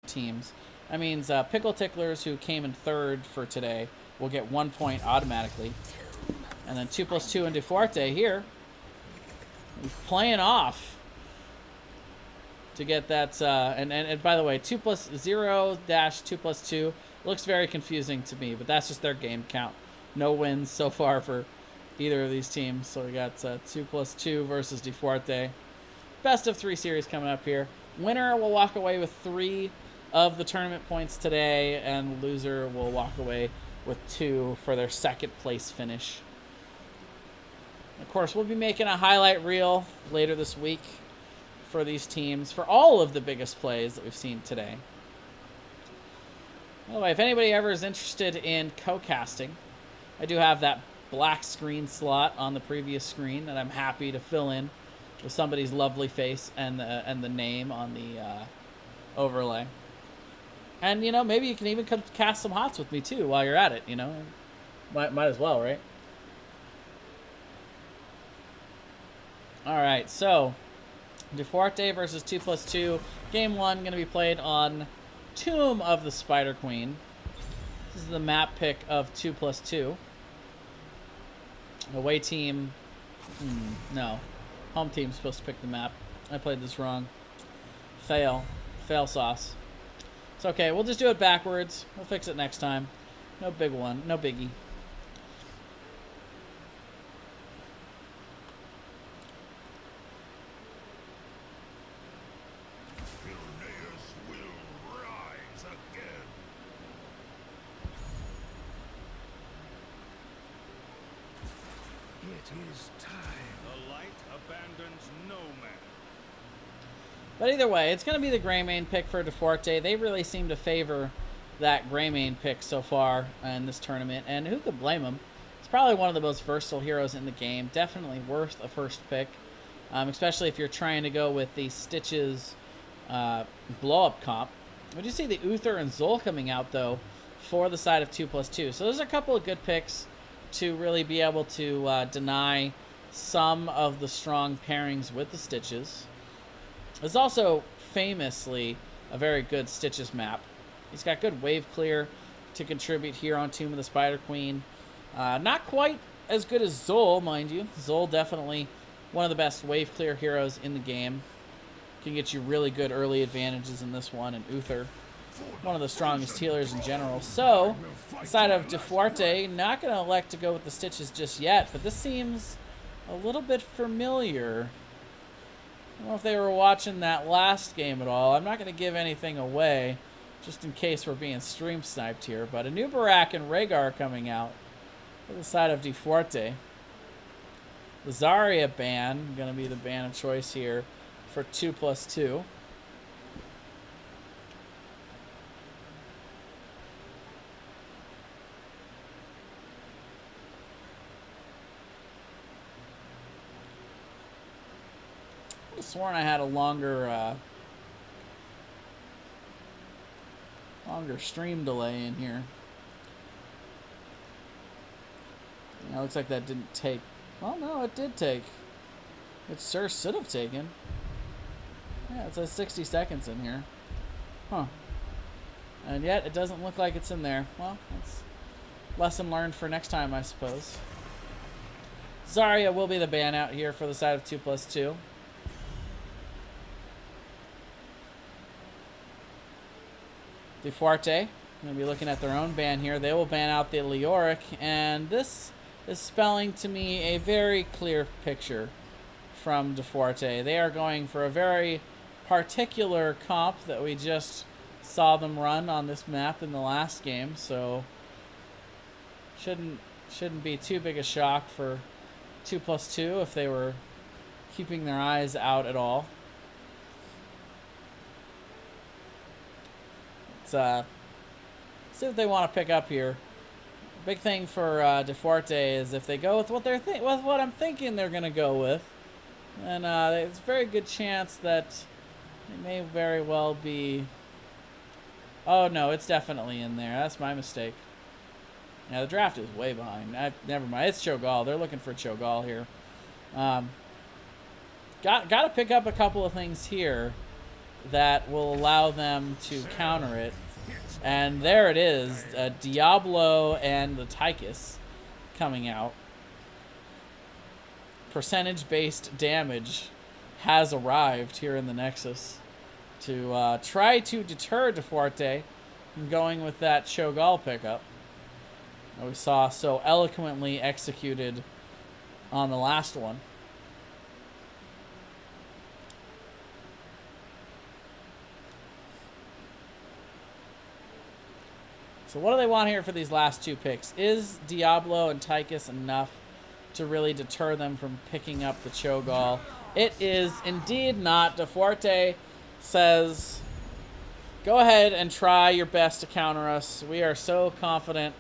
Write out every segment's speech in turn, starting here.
teams. That means Pickle Ticklers, who came in third for today, will get 1 point automatically. And then 2+2 and DeFuerte here, playing off to get that. And by the way, 2+0-2+2 looks very confusing to me, but that's just their game count. No wins so far for either of these teams. So we got 2+2 versus DeFuerte. Best of 3 series coming up here. Winner will walk away with 3 of the tournament points today, and loser will walk away with 2 for their second place finish. Of course, we'll be making a highlight reel later this week for these teams, for all of the biggest plays that we've seen today. By the way, if anybody ever is interested in co-casting, I do have that black screen slot on the previous screen that I'm happy to fill in with somebody's lovely face and the name on the overlay. And, you know, maybe you can even come cast some HotS with me, too, while you're at it, you know. Might as well, right? All right, so DeFuerte versus 2+2. Game 1 going to be played on Tomb of the Spider Queen. This is the map pick of 2+2. Away team, no. Home team's supposed to pick the map. I played this wrong. Fail sauce. It's okay, we'll just do it backwards. We'll fix it next time. No big one, no biggie. It is time. The light abandons no man. But either way, it's going to be the Greymane pick for DeFuerte. They really seem to favor that Greymane pick so far in this tournament, and who could blame them? It's probably one of the most versatile heroes in the game. Definitely worth a first pick, especially if you're trying to go with the Stitches blow-up comp. We do see the Uther and Zol coming out, though, for the side of 2+2. So there's a couple of good picks to really be able to deny some of the strong pairings with the Stitches. It's also famously a very good Stitches map. He's got good wave clear to contribute here on Tomb of the Spider Queen. Not quite as good as Zol, mind you. Zol definitely one of the best wave clear heroes in the game. Can get you really good early advantages in this one, and Uther, one of the strongest healers in general. So, side of DeFuerte, not going to elect to go with the Stitches just yet, but this seems a little bit familiar. I don't know if they were watching that last game at all. I'm not going to give anything away, just in case we're being stream sniped here. But a new Barak and Rhaegar coming out for the side of DeFuerte. The Zarya ban, going to be the ban of choice here for 2+2. I sworn I had a longer stream delay in here. Now looks like that didn't take. Well, no, it did take. It sure should have taken. Yeah, it says 60 seconds in here. Huh. And yet it doesn't look like it's in there. Well, that's lesson learned for next time, I suppose. Zarya will be the ban out here for the side of 2+2. DeFuerte, going to be looking at their own ban here. They will ban out the Leoric, and this is spelling to me a very clear picture from DeFuerte. They are going for a very particular comp that we just saw them run on this map in the last game, so shouldn't be too big a shock for 2+2 if they were keeping their eyes out at all. See what they want to pick up here. Big thing for DeFuerte is if they go with what I'm thinking they're going to go with, then there's a very good chance that it may very well be. Oh no, it's definitely in there. That's my mistake. Yeah, the draft is way behind. Never mind. It's Cho'Gall. They're looking for Cho'Gall here. Got to pick up a couple of things here. that will allow them to counter it. And there it is, Diablo and the Tychus coming out. Percentage-based damage has arrived here in the Nexus to try to deter DeFuerte from going with that Cho'Gall pickup that we saw so eloquently executed on the last one. So what do they want here for these last two picks? Is Diablo and Tychus enough to really deter them from picking up the Cho'Gall? It is indeed not. DeFuerte says, go ahead and try your best to counter us. We are so confident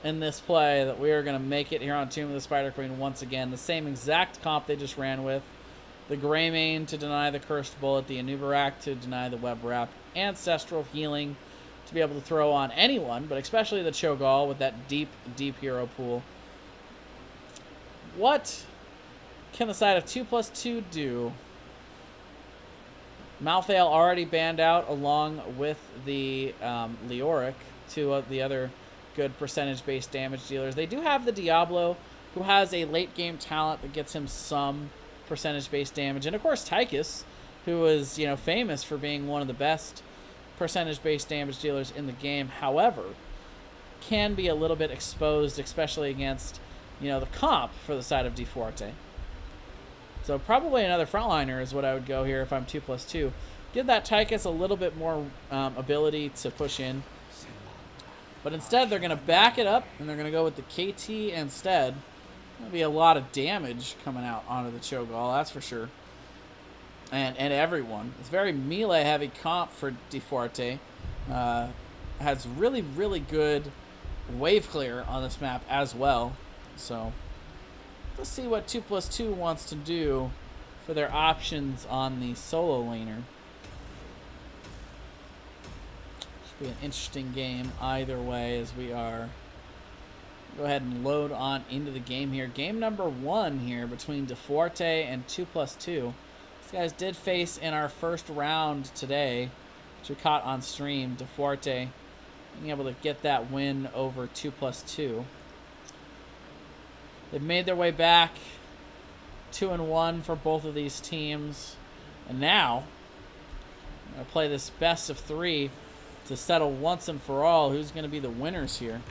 in this play that we are going to make it here on Tomb of the Spider Queen once again. The same exact comp they just ran with. The Greymane to deny the Cursed Bullet, the Anubarak to deny the Web Wrap, Ancestral Healing to be able to throw on anyone, but especially the Cho'Gall with that deep, deep hero pool. What can the side of 2+2 do? Malthael already banned out along with the Leoric, two of the other good percentage-based damage dealers. They do have the Diablo, who has a late-game talent that gets him some percentage-based damage. And, of course, Tychus, who is, you know, famous for being one of the best percentage-based damage dealers in the game. However, can be a little bit exposed, especially against, you know, the comp for the side of DeFuerte. So probably another frontliner is what I would go here if I'm 2+2. Give that Tychus a little bit more ability to push in. But instead, they're going to back it up, and they're going to go with the KT instead. There'll be a lot of damage coming out onto the Cho'Gall, that's for sure. And everyone. It's very melee-heavy comp for DeFuerte. Has really, really good wave clear on this map as well. So let's see what 2+2 wants to do for their options on the solo laner. Should be an interesting game either way as we are. Go ahead and load on into the game here. Game number 1 here between DeFuerte and 2+2. These guys did face in our first round today, which we caught on stream. DeFuerte being able to get that win over 2+2. They've made their way back 2-1 for both of these teams. And now, I'm going to play this best of 3 to settle once and for all who's going to be the winners here.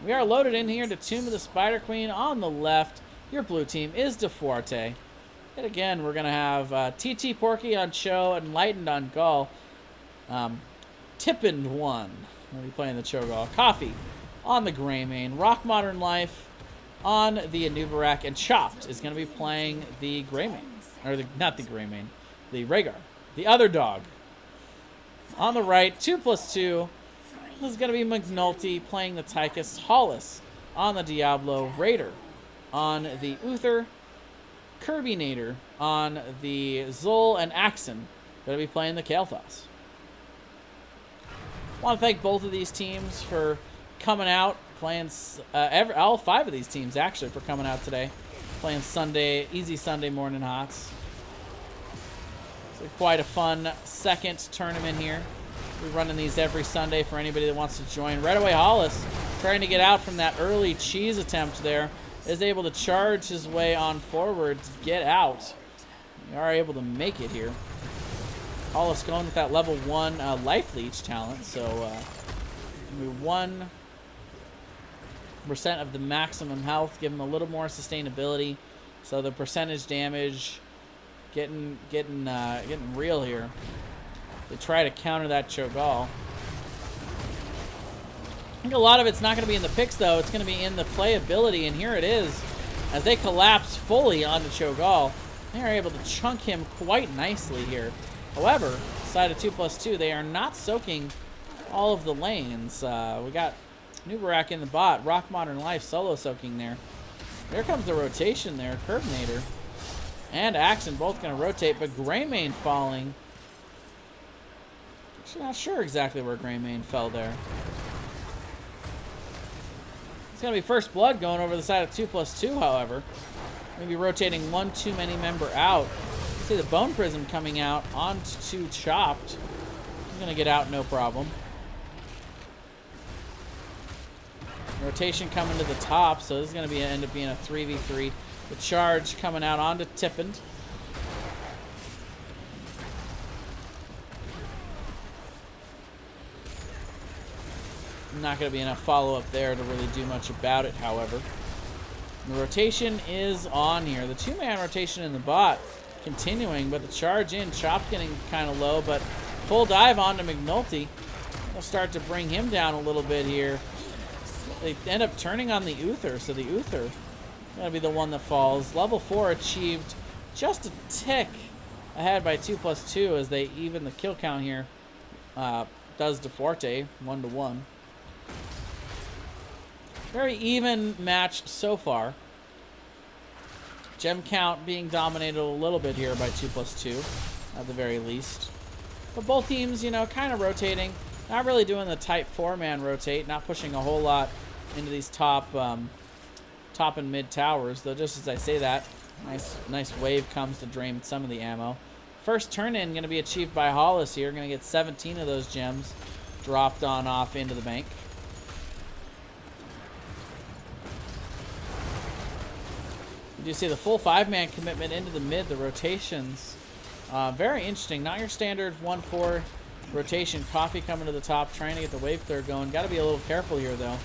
We are loaded in here to Tomb of the Spider Queen. On the left, your blue team is DeFuerte. And again, we're going to have TT Porky on Cho, Enlightened on Gall. Tippin' one. We'll be playing the Cho'Gall. Coffee on the Greymane. Rock Modern Life on the Anubarak. And Chopped is going to be playing the Greymane. Or not the Greymane. The Rhaegar. The other dog. On the right, 2+2. This is going to be McNulty playing the Tychus. Hollis on the Diablo. Raider on the Uther. Kirby-Nader on the Zol, and Axon going to be playing the Kael'thas. I want to thank both of these teams for coming out, playing, all 5 of these teams actually for coming out today, playing easy Sunday morning HotS. So quite a fun second tournament here. We're running these every Sunday for anybody that wants to join. Right away, Hollis, trying to get out from that early cheese attempt there, is able to charge his way on forward to get out. We are able to make it here. Hollis going with that level 1 life leech talent, so we 1% of the maximum health, give him a little more sustainability. So the percentage damage getting real here. They try to counter that Cho'Gall. I think a lot of it's not going to be in the picks, though. It's going to be in the playability, and here it is. As they collapse fully onto Cho'Gall, they are able to chunk him quite nicely here. However, side of 2+2, they are not soaking all of the lanes. We got Nubarak in the bot, Rock Modern Life solo soaking there. There comes the rotation there. Kirby-Nader and Axon both going to rotate, but Greymane falling. Actually, not sure exactly where Greymane fell there. It's going to be First Blood going over the side of 2+2, however. Maybe rotating one too many member out. See the Bone Prism coming out onto Chopped. He's going to get out no problem. Rotation coming to the top, so this is going to end up being a 3v3. The charge coming out onto Tippin. Not going to be enough follow-up there to really do much about it, however. The rotation is on here. The two-man rotation in the bot continuing, but the charge in. Chop getting kind of low, but full dive onto McNulty. They'll start to bring him down a little bit here. They end up turning on the Uther, so the Uther is going to be the one that falls. Level 4 achieved just a tick ahead by 2+2 as they even the kill count here. Does DeFuerte 1-1. Very even match so far. Gem count being dominated a little bit here by 2+2 at the very least. But both teams, you know, kind of rotating. Not really doing the tight 4-man rotate. Not pushing a whole lot into these top and mid towers. Though just as I say that, nice wave comes to drain some of the ammo. First turn-in going to be achieved by HotS here. Going to get 17 of those gems dropped on off into the bank. You see the full 5-man commitment into the mid, the rotations. Very interesting. Not your standard 1-4 rotation. Coffee coming to the top, trying to get the wave clear going. Got to be a little careful here, though.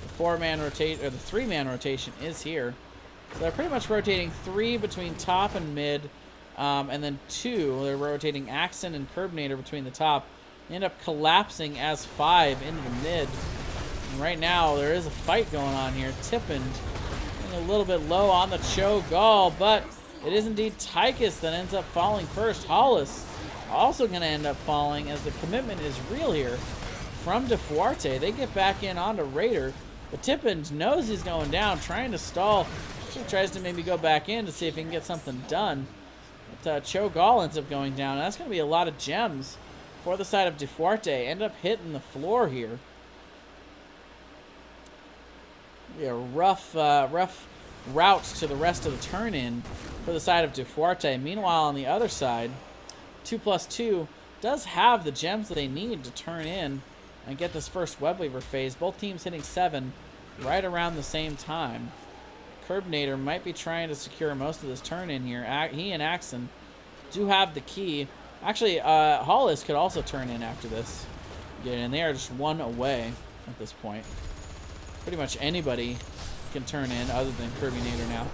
The 4-man rotate, or the 3-man rotation is here. So they're pretty much rotating 3 between top and mid, and then 2. They're rotating Axon and Curbinator between the top. They end up collapsing as 5 into the mid. And right now, there is a fight going on here. Tippin a little bit low on the Cho'Gall, but it is indeed Tychus that ends up falling first. HotS also going to end up falling as the commitment is real here from DeFuerte. They get back in onto Raider, but Tippin knows he's going down, trying to stall. She tries to maybe go back in to see if he can get something done. But Cho'Gall ends up going down, and that's going to be a lot of gems for the side of DeFuerte. End up hitting the floor here. Yeah, rough route to the rest of the turn-in for the side of DeFuerte. Meanwhile, on the other side, 2+2 does have the gems that they need to turn in and get this first web weaver phase. Both teams hitting 7 right around the same time. Curbinator might be trying to secure most of this turn-in here. He and Axon do have the key. Actually, HotS could also turn in after this. And they are just 1 away at this point. Pretty much anybody can turn in other than Curbinator now.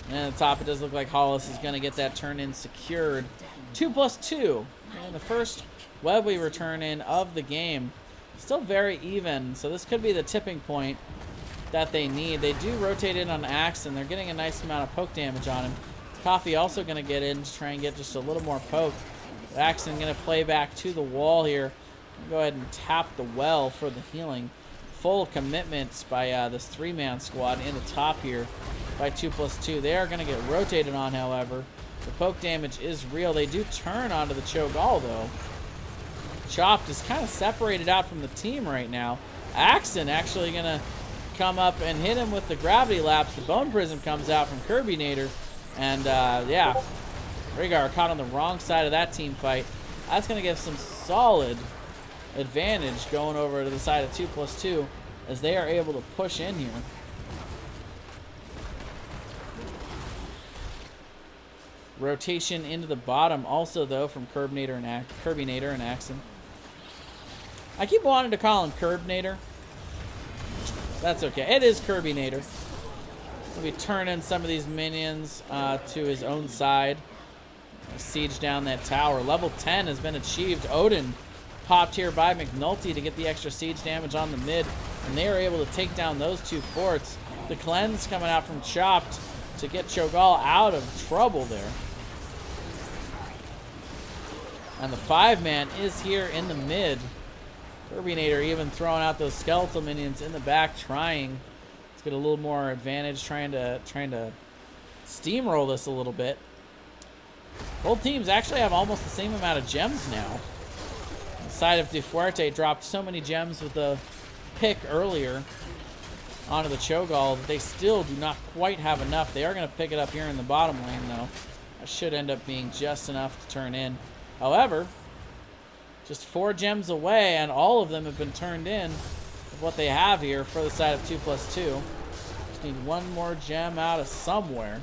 And at the top, it does look like HotS is going to get that turn in secured. 2+2. And the first web weaver turn in of the game. Still very even, so this could be the tipping point that they need. They do rotate in on Axe, and they're getting a nice amount of poke damage on him. Coffee also going to get in to try and get just a little more poke. Axon going to play back to the wall here. Go ahead and tap the well for the healing. Full commitments by this 3-man squad in the top here by 2+2. They are going to get rotated on, however. The poke damage is real. They do turn onto the Cho'Gall, though. Chopped is kind of separated out from the team right now. Axon actually going to come up and hit him with the gravity lapse. The Bone Prism comes out from Curbinator. And, yeah, Rhaegar caught on the wrong side of that team fight. That's going to give some solid advantage going over to the side of 2+2 as they are able to push in here. Rotation into the bottom also, though, from Curbinator and Axon. I keep wanting to call him Curbinator. That's okay. It is Curbinator. Maybe turn in some of these minions to his own side. Siege down that tower. Level 10 has been achieved. Odin popped here by McNulty to get the extra siege damage on the mid, and they are able to take down those 2 forts. The cleanse coming out from Chopped to get Cho'Gall out of trouble there. And the 5-man is here in the mid. Curbinator even throwing out those skeletal minions in the back, trying to get a little more advantage, trying to steamroll this a little bit. Both teams actually have almost the same amount of gems now. The side of DeFuerte dropped so many gems with the pick earlier. onto the Cho'Gall. They still do not quite have enough. They are going to pick it up here in the bottom lane, though. That should end up being just enough to turn in. However, just 4 gems away, and all of them have been turned in with what they have here for the side of 2+2. Just need one more gem out of somewhere.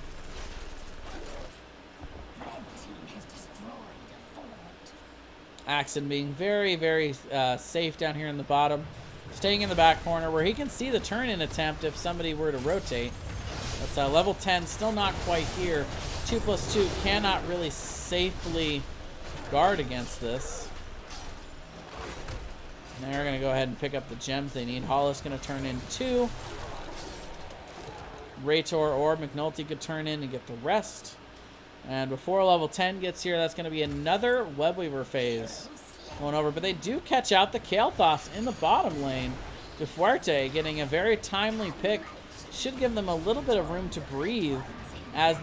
Axon being very, very safe down here in the bottom. Staying in the back corner where he can see the turn-in attempt if somebody were to rotate. But level 10 still not quite here. 2+2 cannot really safely guard against this. And they're going to go ahead and pick up the gems they need. HotS going to turn in 2. Raytor or McNulty could turn in and get the rest. And before level 10 gets here, that's going to be another Webweaver phase going over. But they do catch out the Kael'thas in the bottom lane. DeFuerte getting a very timely pick. Should give them a little bit of room to breathe as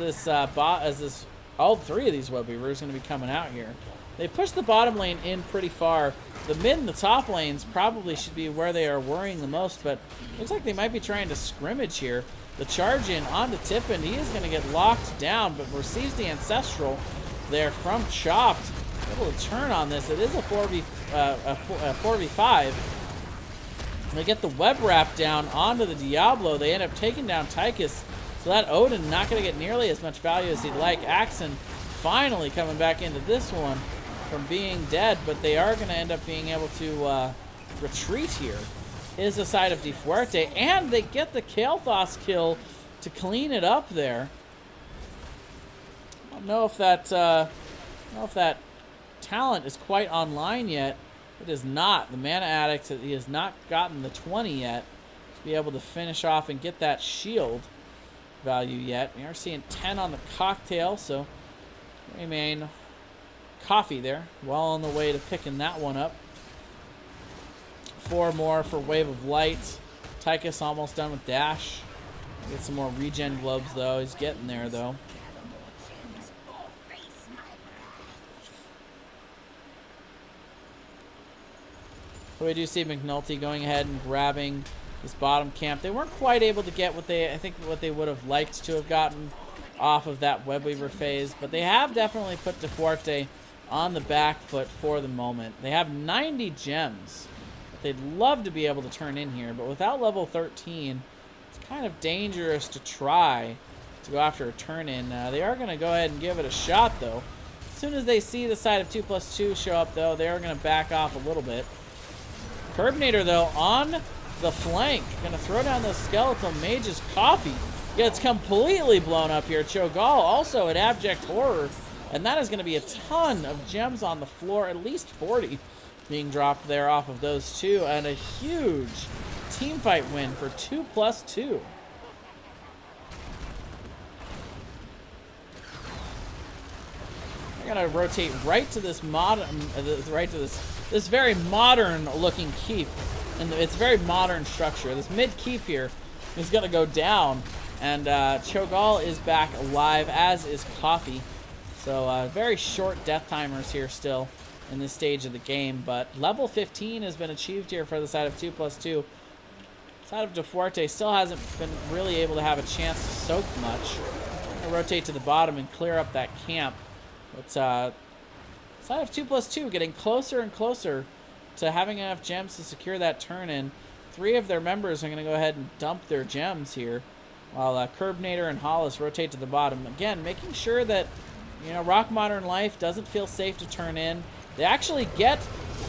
all 3 of these Webweavers are going to be coming out here. They push the bottom lane in pretty far. The mid and the top lanes probably should be where they are worrying the most, but looks like they might be trying to scrimmage here. The charge in onto Tippin. He is going to get locked down, but receives the Ancestral there from Chopped. Able to turn on this. It is a 4v5. They get the web wrap down onto the Diablo. They end up taking down Tychus. So that Odin not going to get nearly as much value as he'd like. Axon finally coming back into this one from being dead, but they are going to end up being able to retreat here. Is the side of DeFuerte, and they get the Kael'thas kill to clean it up there. I don't know if that talent is quite online yet. It is not. The Mana Addict, he has not gotten the 20 yet to be able to finish off and get that shield value yet. We are seeing 10 on the cocktail, so remain coffee there. Well on the way to picking that one up. 4 more for Wave of Light. Tychus almost done with Dash. Get some more regen globes, though. He's getting there, though. So we do see McNulty going ahead and grabbing this bottom camp. They weren't quite able to get what they would have liked to have gotten off of that Webweaver phase, but they have definitely put DeFuerte on the back foot for the moment. They have 90 gems. They'd love to be able to turn in here, but without level 13, it's kind of dangerous to try to go after a turn in. They are going to go ahead and give it a shot, though. As soon as they see the side of 2+2 show up, though, they are going to back off a little bit. Curbinator, though, on the flank. Going to throw down those Skeletal Mages. Coffee gets completely blown up here. Cho'Gall also at Abject Horror, and that is going to be a ton of gems on the floor, at least 40. Being dropped there off of those 2, and a huge team fight win for 2+2. They're gonna rotate right to this this very modern looking keep, and it's a very modern structure. This mid keep here is gonna go down, and Cho'Gall is back alive, as is Coffee. So very short death timers here still in this stage of the game, but level 15 has been achieved here for the side of 2+2. Side of DeFuerte still hasn't been really able to have a chance to soak much. I'm gonna rotate to the bottom and clear up that camp. But side of 2+2 getting closer and closer to having enough gems to secure that turn in. 3 of their members are gonna go ahead and dump their gems here, while Curbinator and HotS rotate to the bottom. Again, making sure that Rock Modern Life doesn't feel safe to turn in. They actually get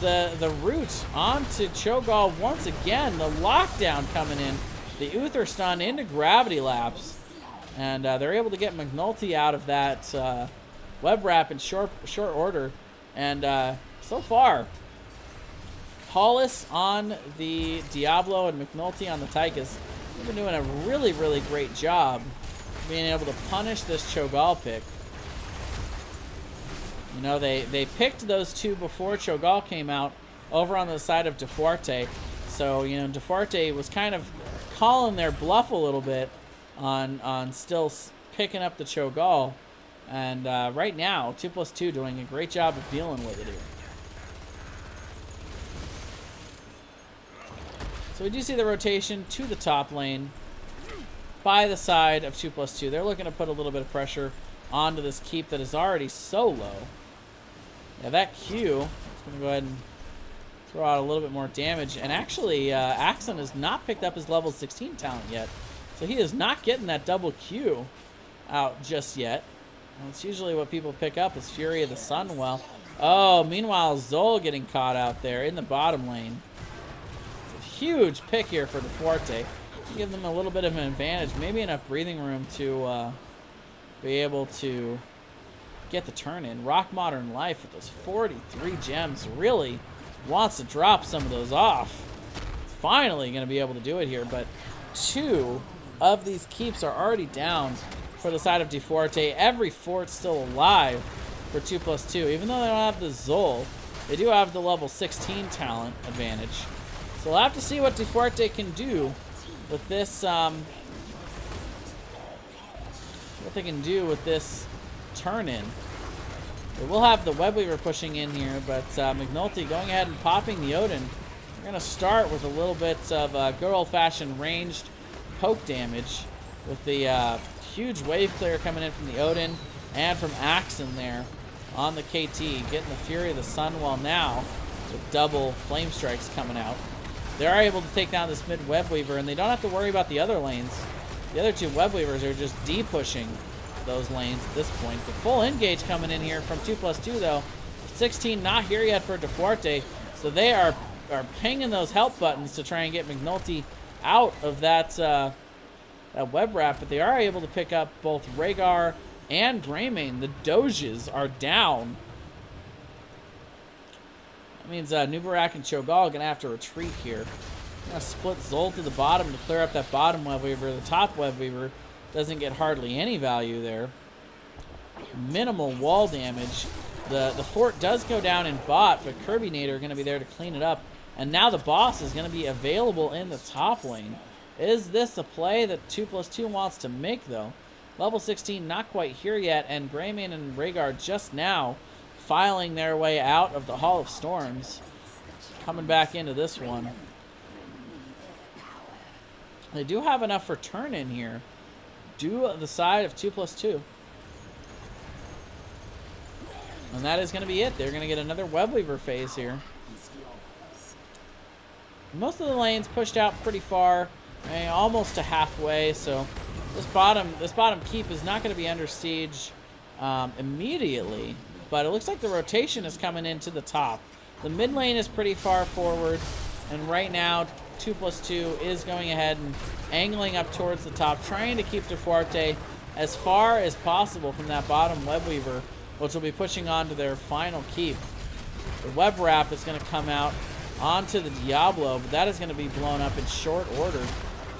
the root onto Cho'Gall once again. The lockdown coming in. The Uther stun into Gravity Lapse. And they're able to get McNulty out of that web wrap in short order. And so far, HotS on the Diablo and McNulty on the Tychus. They've been doing a really, really great job being able to punish this Cho'Gall pick. They picked those 2 before Cho'Gall came out over on the side of DeFuerte. So, DeFuerte was kind of calling their bluff a little bit on still picking up the Cho'Gall. And right now, 2+2 doing a great job of dealing with it here. So we do see the rotation to the top lane by the side of 2+2. They're looking to put a little bit of pressure onto this keep that is already so low. Yeah, that Q is going to go ahead and throw out a little bit more damage. And actually, Axon has not picked up his level 16 talent yet. So he is not getting that double Q out just yet. That's usually what people pick up is Fury of the Sun. Well, oh, meanwhile, Zol getting caught out there in the bottom lane. It's a huge pick here for DeFuerte. Give them a little bit of an advantage, maybe enough breathing room to be able to get the turn in. Rock Modern Life with those 43 gems really wants to drop some of those off. Finally going to be able to do it here, but 2 of these keeps are already down for the side of DeFuerte. Every fort's still alive for 2+2. Even though they don't have the Zol, they do have the level 16 talent advantage. So we'll have to see what DeFuerte can do with this, what they can do with this turn-in. We will have the Webweaver pushing in here, but McNulty going ahead and popping the Odin. We're going to start with a little bit of good old-fashioned ranged poke damage with the huge wave clear coming in from the Odin and from Axon there on the KT, getting the Fury of the Sun while now with double flame strikes coming out. They are able to take down this mid Webweaver, and they don't have to worry about the other lanes. The other 2 Webweavers are just de-pushing those lanes at this point. The full engage coming in here from 2+2 though. 16 not here yet for DeFuerte, so they are pinging those help buttons to try and get McNulty out of that that web wrap, but they are able to pick up both Rhaegar and Greymane. The Doges are down. That means Nubarak and Cho'Gall are going to have to retreat here. Going to split Zol to the bottom to clear up that bottom Webweaver. The top Webweaver doesn't get hardly any value there. Minimal wall damage. The fort does go down in bot, but Kirbynator are going to be there to clean it up. And now the boss is going to be available in the top lane. Is this a play that 2+2 wants to make, though? Level 16 not quite here yet, and Greymane and Rhaegar just now filing their way out of the Hall of Storms. Coming back into this one. They do have enough for turn in here. Do the side of 2+2. And that is going to be it. They're going to get another Webweaver phase here. Most of the lanes pushed out pretty far, almost to halfway, so this bottom keep is not going to be under siege immediately, but it looks like the rotation is coming into the top. The mid lane is pretty far forward, and right now 2+2 is going ahead and angling up towards the top, trying to keep DeFuerte as far as possible from that bottom Webweaver, which will be pushing on to their final keep. The web wrap is going to come out onto the Diablo, but that is going to be blown up in short order.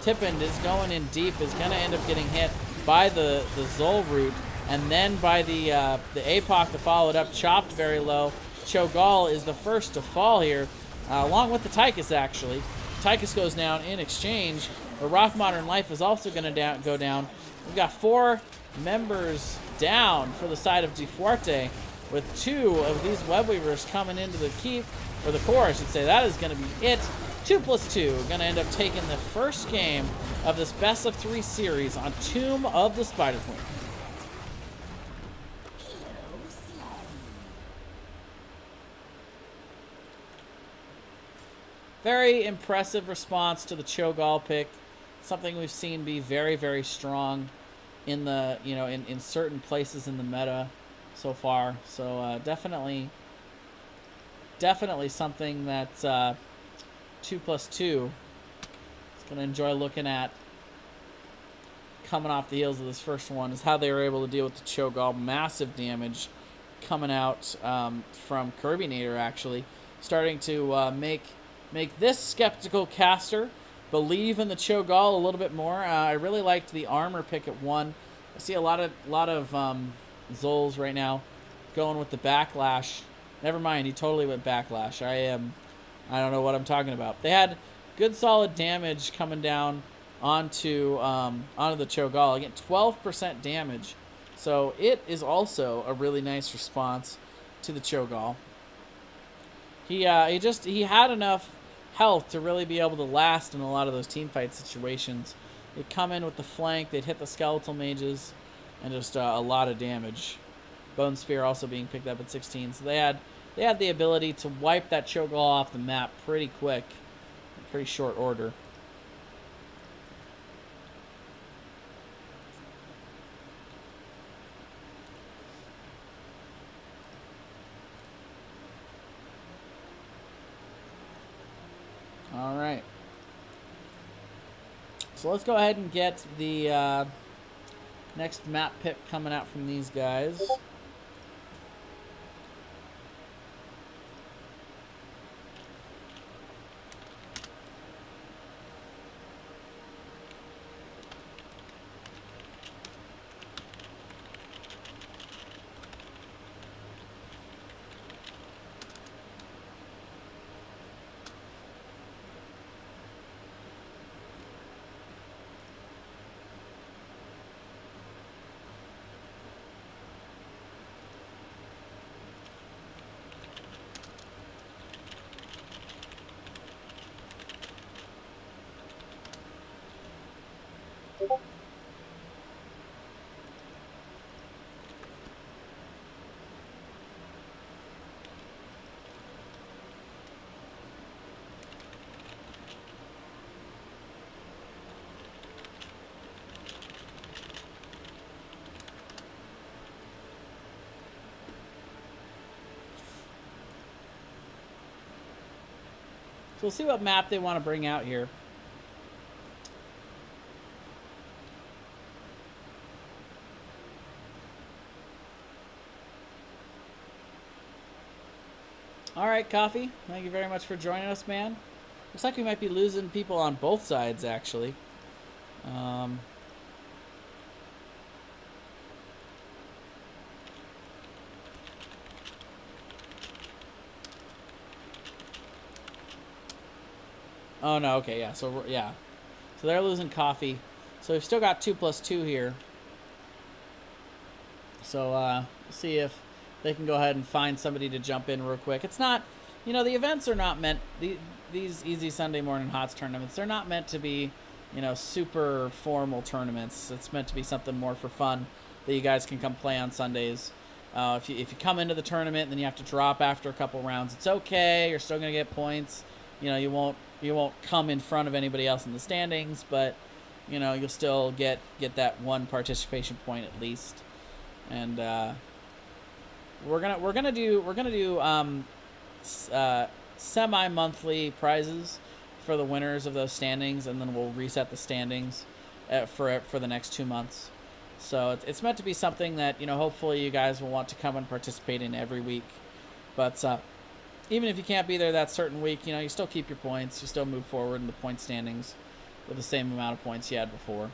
Tippin is going in deep, is going to end up getting hit by the Zol root, and then by the APOC to follow it up, chopped very low. Cho'Gall is the first to fall here, along with the Tychus, actually. Tychus goes down in exchange. The Rock Modern Life is also going to go down. We've got 4 members down for the side of DeFuerte, with 2 of these Webweavers coming into the keep, or the core, I should say. That is going to be it. 2+2 going to end up taking the first game of this best of 3 series on Tomb of the Spider Queen. Very impressive response to the Cho'Gall pick. Something we've seen be very, very strong in the, in certain places in the meta so far. So definitely something that 2+2 is going to enjoy looking at coming off the heels of this first one, is how they were able to deal with the Cho'Gall. Massive damage coming out from Kirbynator, actually, starting to make this skeptical caster believe in the Cho'Gall a little bit more. I really liked the armor pick at 1. I see a lot of Zols right now going with the backlash. Never mind, he totally went backlash. I don't know what I'm talking about. They had good solid damage coming down onto the Cho'Gall. Again, 12% damage. So it is also a really nice response to the Cho'Gall. He had enough health to really be able to last in a lot of those team fight situations. They'd come in with the flank, they'd hit the skeletal mages, and just a lot of damage. Bone Spear also being picked up at 16, so they had the ability to wipe that Cho'Gall off the map pretty quick, in pretty short order. All right. So let's go ahead and get the next map pick coming out from these guys. So we'll see what map they want to bring out here. All right, Coffee. Thank you very much for joining us, man. Looks like we might be losing people on both sides, actually. Oh, no, okay, yeah. So they're losing Coffee. So we've still got 2+2 here. So we'll see if they can go ahead and find somebody to jump in real quick. It's not, the events are not meant, these Easy Sunday Morning HotS tournaments, they're not meant to be, super formal tournaments. It's meant to be something more for fun that you guys can come play on Sundays. If you come into the tournament and then you have to drop after a couple rounds, it's okay. You're still going to get points. You won't come in front of anybody else in the standings, but you'll still get that one participation point at least. And we're gonna do semi-monthly prizes for the winners of those standings, and then we'll reset the standings for the next 2 months. So it's meant to be something that hopefully you guys will want to come and participate in every week. But even if you can't be there that certain week, you still keep your points. You still move forward in the point standings with the same amount of points you had before.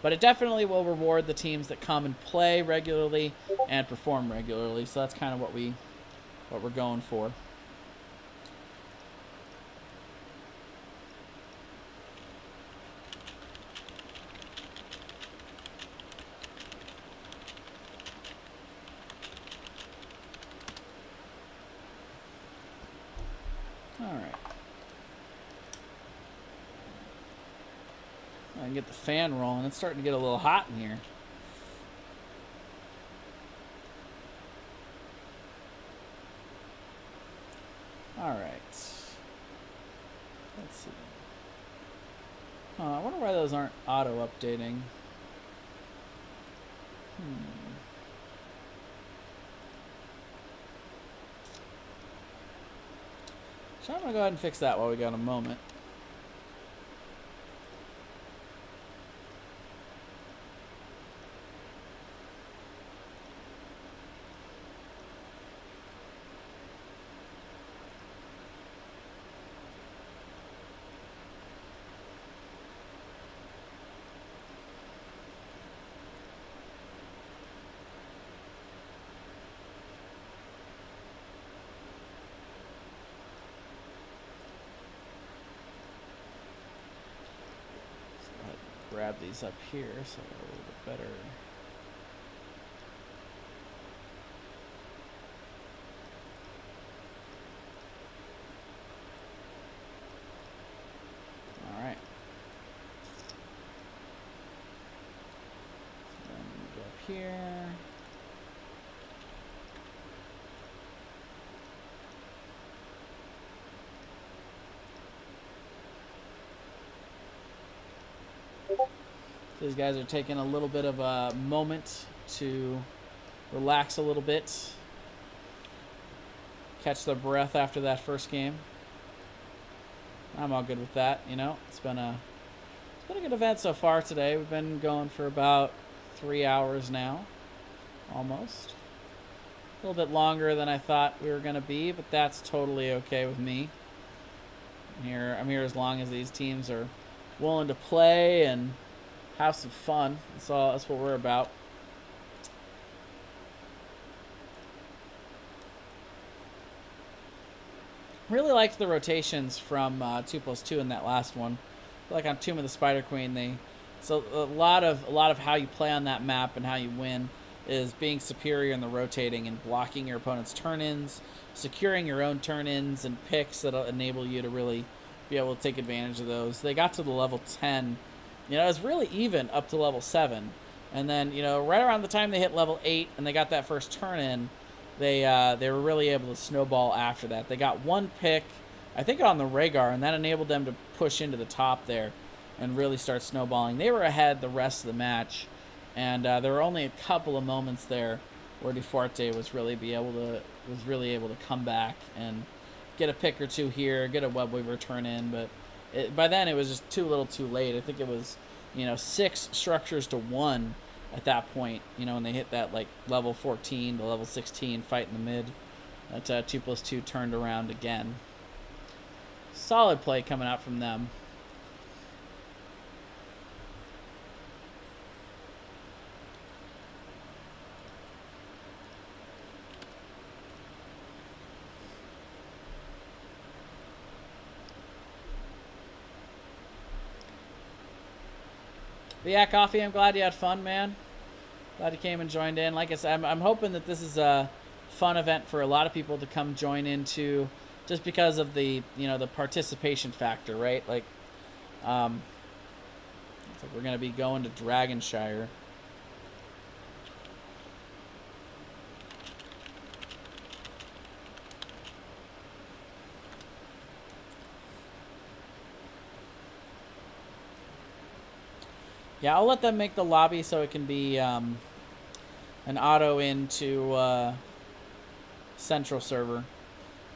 But it definitely will reward the teams that come and play regularly and perform regularly. So that's kind of what we're going for. All right. I can get the fan rolling. It's starting to get a little hot in here. All right. Let's see. I wonder why those aren't auto-updating. So I'm going to go ahead and fix that while we got a moment. Grab these up here so they're a little bit better. here. These guys are taking a little bit of a moment to relax a little bit, catch their breath after that first game. I'm all good with that, you know. It's been a good event so far today. We've been going for about 3 hours now, almost. A little bit longer than I thought we were gonna be, but that's totally okay with me. I'm here as long as these teams are willing to play and have some fun. That's what we're about. Really liked the rotations from 2+2 in that last one. I feel like on Tomb of the Spider Queen, so a lot of how you play on that map and how you win is being superior in the rotating and blocking your opponent's turn-ins, securing your own turn-ins and picks that'll enable you to really be able to take advantage of those. They got to the level 10. You know, it was really even up to level 7. And then, you know, right around the time they hit level 8 and they got that first turn-in, they were really able to snowball after that. They got one pick, I think, on the Rhaegar, and that enabled them to push into the top there and really start snowballing. They were ahead the rest of the match, and there were only a couple of moments there where DeFuerte was really able to come back and get a pick or two here, get a web weaver turn in, but by then it was just too little too late. I think it was, you know, 6 structures to 1 at that point, you know, when they hit that like level 14 to level 16 fight in the mid. That 2+2 turned around again. Solid play coming out from them. But yeah, Coffee, I'm glad you had fun, man. Glad you came and joined in. Like I said, I'm hoping that this is a fun event for a lot of people to come join into, just because of the, you know, the participation factor, right? Like, so we're gonna be going to Dragonshire. Yeah, I'll let them make the lobby so it can be an auto into Central server.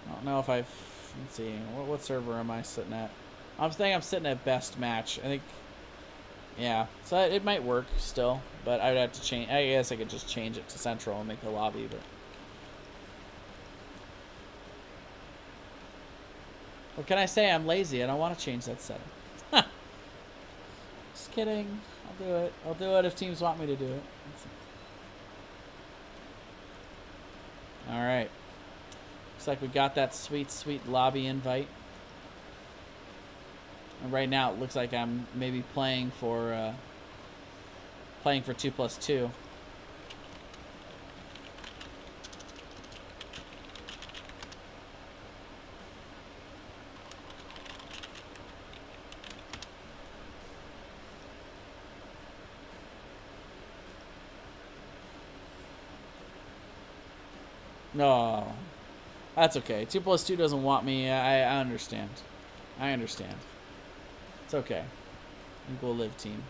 I don't know if let's see, what server am I sitting at? I'm sitting at best match. I think, yeah, so it might work still, but I'd have to change. I guess I could just change it to Central and make the lobby, but what can I say? I'm lazy. I don't want to change that setting. Just kidding. I'll do it. I'll do it if teams want me to do it. All right. Looks like we got that sweet, sweet lobby invite. And right now it looks like I'm maybe playing for 2+2. No, that's okay. 2+2 doesn't want me. I understand. I understand. It's okay. I think we'll live, team.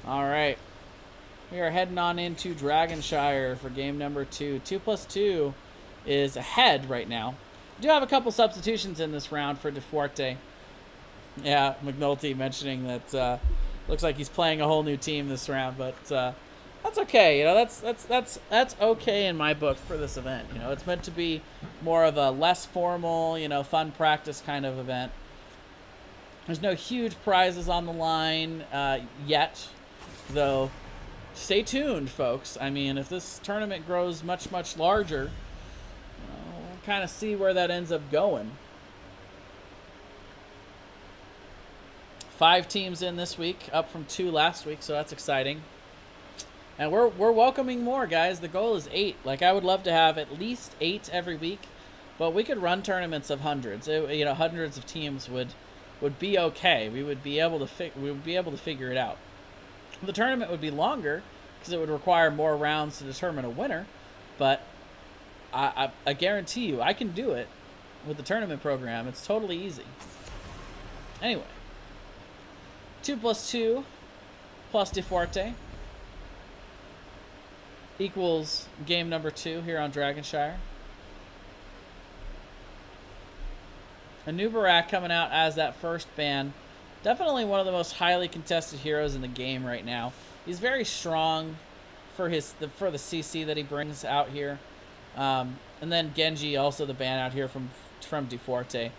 All right. We are heading on into Dragonshire for game number 2. 2+2 is ahead right now. We do have a couple substitutions in this round for DeFuerte. Yeah, McNulty mentioning that looks like he's playing a whole new team this round, but That's okay. You know, that's okay in my book for this event. You know, it's meant to be more of a less formal, you know, fun practice kind of event. There's no huge prizes on the line yet, though. Stay tuned, folks. I mean, if this tournament grows much, much larger, we'll kind of see where that ends up going. 5 teams in this week, up from 2 last week, so that's exciting. And we're welcoming more, guys. The goal is 8. Like, I would love to have at least 8 every week, but we could run tournaments of hundreds. You know, hundreds of teams would be okay. We would be able to figure it out. The tournament would be longer because it would require more rounds to determine a winner, but I guarantee you I can do it with the tournament program. It's totally easy. Anyway, 2+2 plus DeFuerte equals game number 2 here on Dragonshire. A new Barak coming out as that first ban. Definitely one of the most highly contested heroes in the game right now. He's very strong for the CC that he brings out here. And then Genji, also the ban out here from DeFuerte.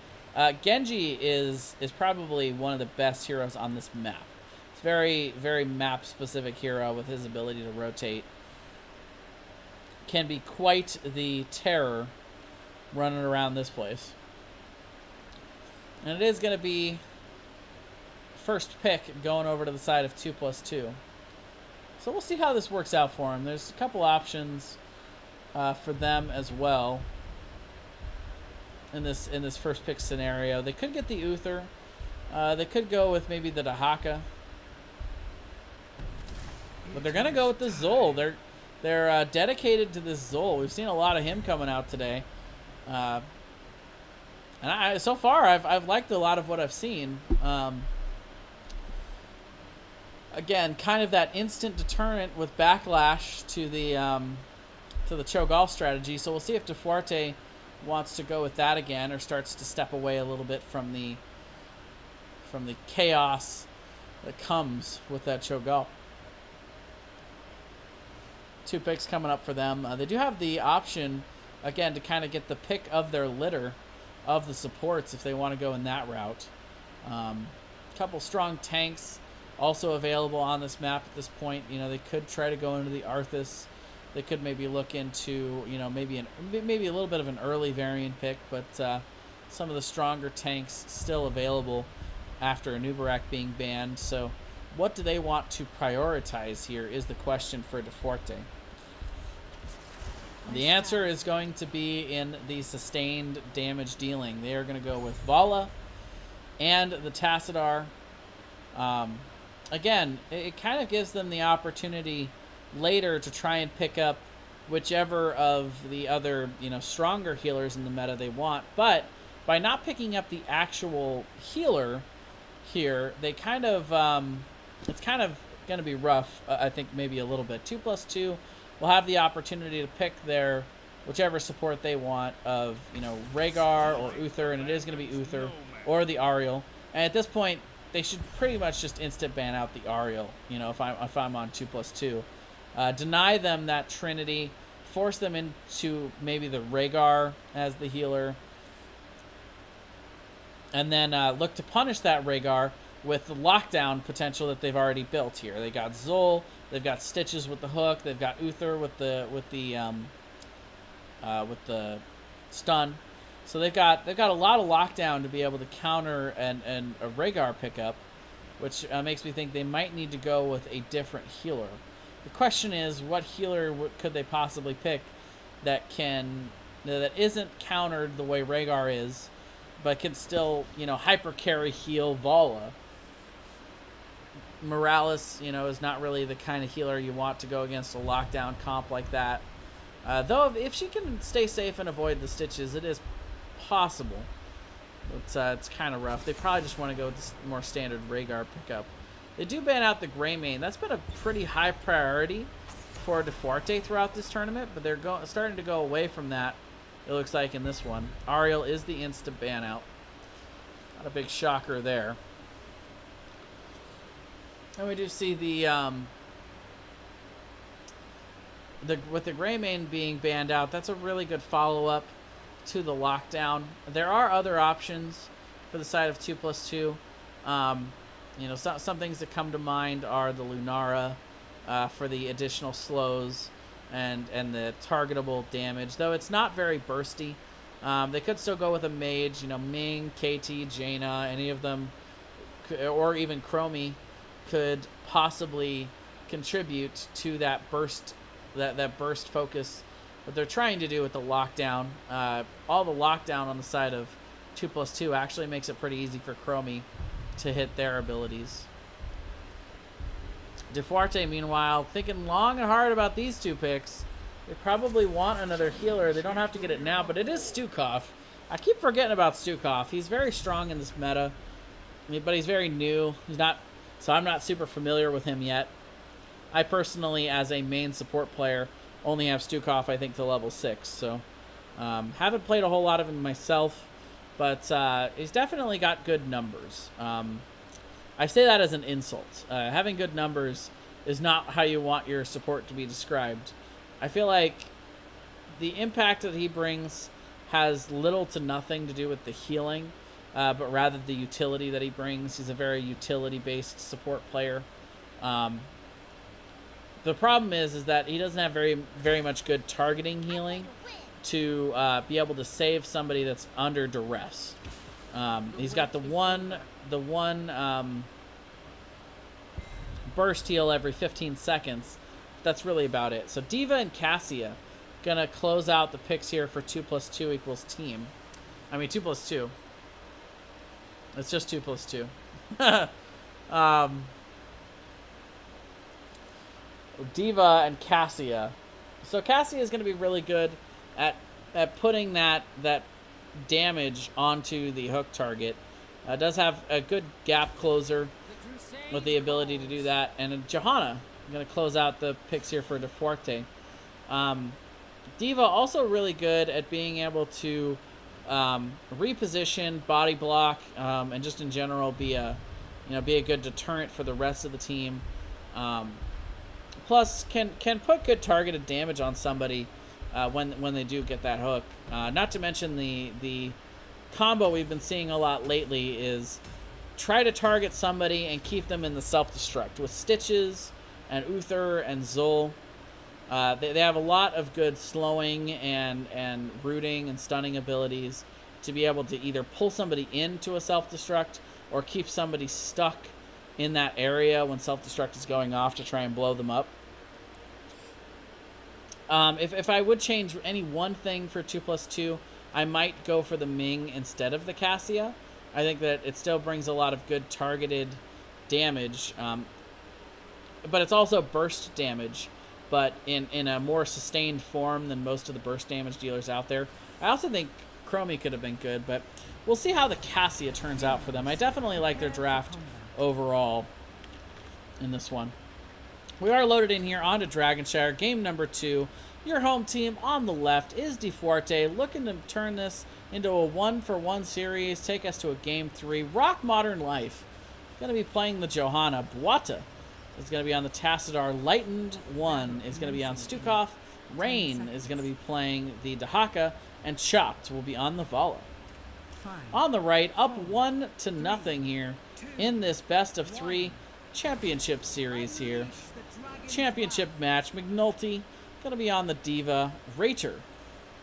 Genji is probably one of the best heroes on this map. It's very, very map-specific hero with his ability to rotate. Can be quite the terror running around this place. And it is going to be first pick going over to the side of 2+2. So we'll see how this works out for him. There's a couple options for them as well in this first pick scenario. They could get the Uther. They could go with maybe the Dahaka. But they're going to go with the Zol. They're dedicated to this Zol. We've seen a lot of him coming out today. And so far, I've liked a lot of what I've seen. Again, kind of that instant deterrent with backlash to the Cho'Gall strategy. So we'll see if DeFuerte wants to go with that again, or starts to step away a little bit from the chaos that comes with that Cho'Gall. 2 picks coming up for them. They do have the option, again, to kind of get the pick of their litter of the supports if they want to go in that route. Couple strong tanks also available on this map at this point. You know, they could try to go into the Arthas. They could maybe look into, you know, maybe a little bit of an early variant pick, but some of the stronger tanks still available after a Nubarak being banned. So what do they want to prioritize here is the question for DeFuerte. The answer is going to be in the sustained damage dealing. They are going to go with Vala and the Tassadar. Again, it kind of gives them the opportunity later to try and pick up whichever of the other, you know, stronger healers in the meta they want. But by not picking up the actual healer here, they kind of, it's kind of going to be rough, I think, maybe a little bit. 2+2 will have the opportunity to pick their whichever support they want of, you know, Rhaegar or Uther, and it is going to be Uther or the Ariel. And at this point, they should pretty much just instant ban out the Ariel, you know, if I'm on 2+2. Deny them that Trinity, force them into maybe the Rhaegar as the healer, and then look to punish that Rhaegar with the lockdown potential that they've already built here. They got Zol, they've got Stitches with the hook, they've got Uther with the stun. So they've got a lot of lockdown to be able to counter and a Rhaegar pickup, which makes me think they might need to go with a different healer. The question is, what healer could they possibly pick that isn't countered the way Rhaegar is, but can still, you know, hyper carry heal Vala. Morales, you know, is not really the kind of healer you want to go against a lockdown comp like that. Though if she can stay safe and avoid the Stitches, it is possible. But it's kind of rough. They probably just want to go with this more standard Rhaegar pickup. They do ban out the Greymane. That's been a pretty high priority for DeFuerte throughout this tournament, but they're starting to go away from that, it looks like, in this one. Ariel is the instant ban out. Not a big shocker there. And we do see the with the Greymane being banned out, that's a really good follow-up to the lockdown. There are other options for the side of 2+2. You know, some things that come to mind are the Lunara for the additional slows and the targetable damage, though it's not very bursty. They could still go with a mage, you know, Ming, KT, Jaina, any of them, or even Chromie could possibly contribute to that burst, that burst focus that they're trying to do with the lockdown. All the lockdown on the side of 2+2 actually makes it pretty easy for Chromie to hit their abilities. DeFuerte, meanwhile, thinking long and hard about these two picks. They probably want another healer. They don't have to get it now, but it is Stukov. I keep forgetting about Stukov. He's very strong in this meta, but he's very new. He's not, so I'm not super familiar with him yet. I personally, as a main support player, only have Stukov, I think, to level 6. So haven't played a whole lot of him myself, but he's definitely got good numbers. I say that as an insult. Having good numbers is not how you want your support to be described. I feel like the impact that he brings has little to nothing to do with the healing, but rather the utility that he brings. He's a very utility-based support player. The problem is that he doesn't have very much good targeting healing to be able to save somebody that's under duress. He's got the one burst heal every 15 seconds. That's really about it. So Diva and Cassia gonna close out the picks here for 2+2 equals team. I mean 2+2. It's just 2+2. Diva and Cassia. So Cassia is gonna be really good at putting that damage onto the hook target. Does have a good gap closer with the ability to do that. And Johanna, I'm going to close out the picks here for DeFuerte. Diva also really good at being able to reposition, body block, and just in general be a good deterrent for the rest of the team. Plus can put good targeted damage on somebody when they do get that hook. Not to mention the combo we've been seeing a lot lately is try to target somebody and keep them in the self-destruct with Stitches and Uther and Zul. They have a lot of good slowing and rooting and stunning abilities to be able to either pull somebody into a self-destruct or keep somebody stuck in that area when self-destruct is going off to try and blow them up. If I would change any one thing for 2+2, I might go for the Ming instead of the Cassia. I think that it still brings a lot of good targeted damage, but it's also burst damage, but in a more sustained form than most of the burst damage dealers out there. I also think Chromie could have been good, but we'll see how the Cassia turns out for them. I definitely like their draft overall in this one. We are loaded in here onto Dragonshire, game number 2. Your home team on the left is DeFuerte, looking to turn this into a 1-for-1 series, take us to a game 3. Rock Modern Life. Going to be playing the Johanna. Buata is going to be on the Tassadar. Lightened 1 is going to be on Stukov. Rain is going to be playing the Dahaka. And Chopped will be on the Vala. On the right, up 1-0 here in this best of 3 championship series here. Championship match. McNulty going to be on the Diva. Rater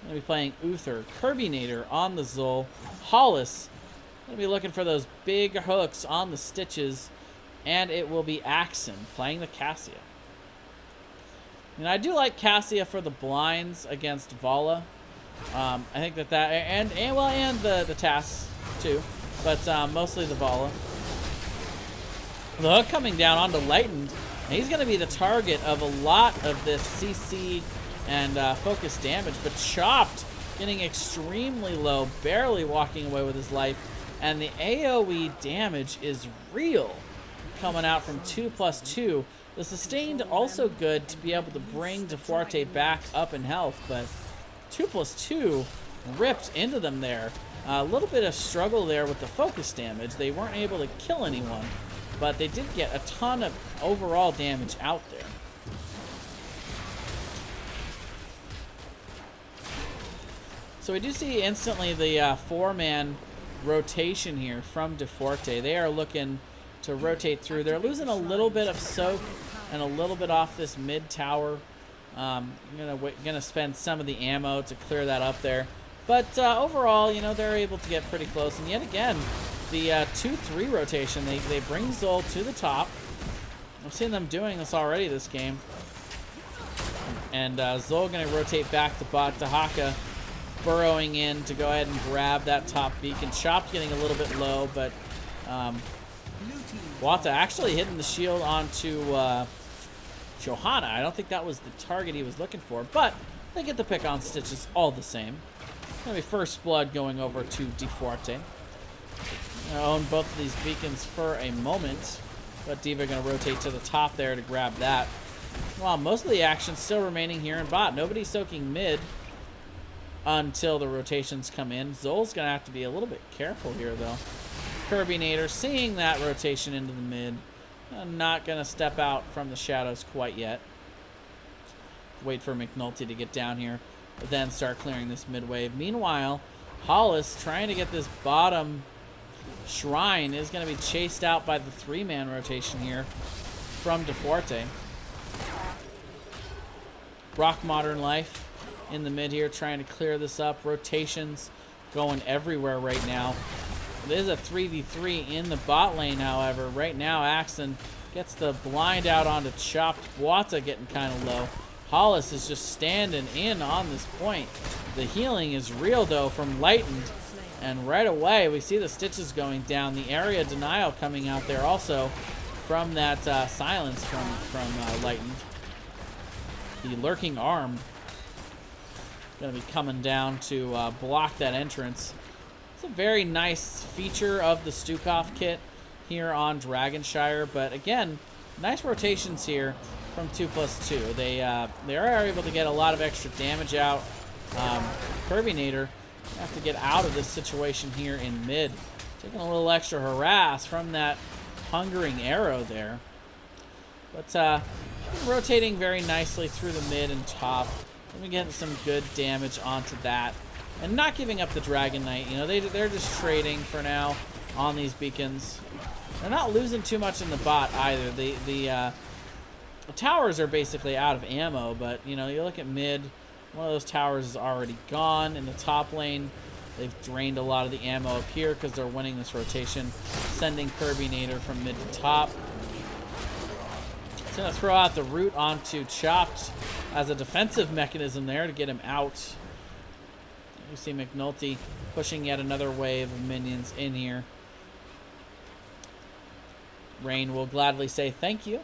going to be playing Uther. Kirbinator on the Zul. Hollis going to be looking for those big hooks on the Stitches. And it will be Axon playing the Cassia. And I do like Cassia for the blinds against Vala. I think that and the tasks too, but mostly the Vala. The hook coming down onto Lightened, and he's going to be the target of a lot of this CC and focus damage, but Chopped getting extremely low, barely walking away with his life, and the AoE damage is real coming out from 2+2. The sustained also good to be able to bring DeFuerte back up in health, but 2+2 ripped into them there. A little bit of struggle there with the focus damage. They weren't able to kill anyone, but they did get a ton of overall damage out there. So we do see instantly the 4-man rotation here from DeFuerte. They are looking to rotate through. They're losing a little bit of soak and a little bit off this mid tower. Gonna spend some of the ammo to clear that up there. But overall, you know, they're able to get pretty close. And yet again, the 2-3 rotation, they bring Zol to the top. I've seen them doing this already this game. And Zol going to rotate back to bot. Dahaka burrowing in to go ahead and grab that top beacon. Chop's getting a little bit low, but Wata actually hitting the shield onto Johanna. I don't think that was the target he was looking for, but they get the pick on Stitches all the same. Gonna be first blood going over to DeFuerte. Gonna own both of these beacons for a moment, but D.Va gonna rotate to the top there to grab that. While most of the action still remaining here in bot. Nobody's soaking mid until the rotations come in. Zol's gonna have to be a little bit careful here though. Kirby-nator seeing that rotation into the mid. Not gonna step out from the shadows quite yet. Wait for McNulty to get down here, but then start clearing this mid wave. Meanwhile, Hollis trying to get this bottom shrine is going to be chased out by the 3-man rotation here from DeFuerte. Rock Modern Life in the mid here trying to clear this up. Rotations going everywhere right now. It is a 3v3 in the bot lane, however. Right now, Axton gets the blind out onto Chopped. Wata getting kind of low. Hollis is just standing in on this point. The healing is real, though, from Lightened. And right away, we see the Stitches going down. The area denial coming out there also from that silence from Lightened. The Lurking Arm going to be coming down to block that entrance. It's a very nice feature of the Stukov kit here on Dragonshire. But again, nice rotations here from 2+2. They are able to get a lot of extra damage out. Kirby-nator have to get out of this situation here in mid. Taking a little extra harass from that hungering arrow there. But rotating very nicely through the mid and top. We're getting some good damage onto that. And not giving up the Dragon Knight. You know, they're just trading for now on these beacons. They're not losing too much in the bot either. The towers are basically out of ammo, but you know, you look at mid, one of those towers is already gone. In the top lane, they've drained a lot of the ammo up here because they're winning this rotation, sending Kirby-nator from mid to top. It's gonna throw out the root onto Chopped as a defensive mechanism there to get him out. You see McNulty pushing yet another wave of minions in here. Rain will gladly say thank you.